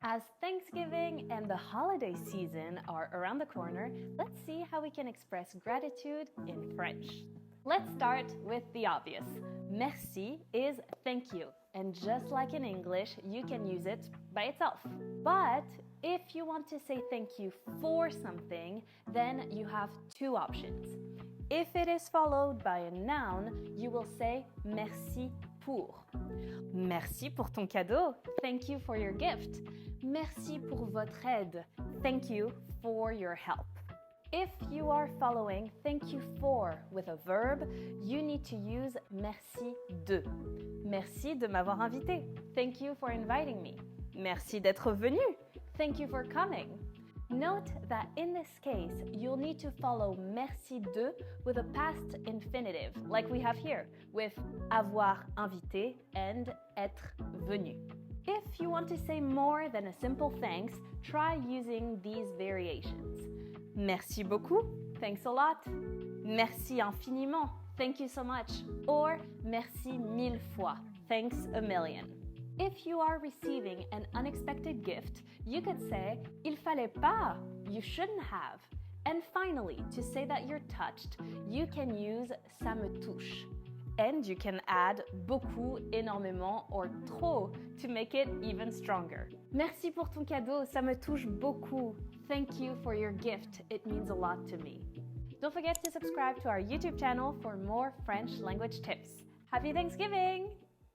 As Thanksgiving and the holiday season are around the corner, let's see how we can express gratitude in French. Let's start with the obvious. Merci is thank you, and just like in English, you can use it by itself. But if you want to say thank you for something, then you have two options. If it is followed by a noun, you will say merci pour. Merci pour ton cadeau. Thank you for your gift. Merci pour votre aide. Thank you for your help. If you are following thank you for with a verb, you need to use merci de. Merci de m'avoir invité. Thank you for inviting me. Merci d'être venu. Thank you for coming. Note that in this case, you'll need to follow merci de with a past infinitive, like we have here, with avoir invité and être venu. If you want to say more than a simple thanks, try using these variations. Merci beaucoup, thanks a lot. Merci infiniment, thank you so much. Or merci mille fois, thanks a million. If you are receiving an unexpected gift, you could say il fallait pas, you shouldn't have. And finally, to say that you're touched, you can use ça me touche. And you can add beaucoup, énormément, or trop to make it even stronger. Merci pour ton cadeau, ça me touche beaucoup. Thank you for your gift, it means a lot to me. Don't forget to subscribe to our YouTube channel for more French language tips. Happy Thanksgiving!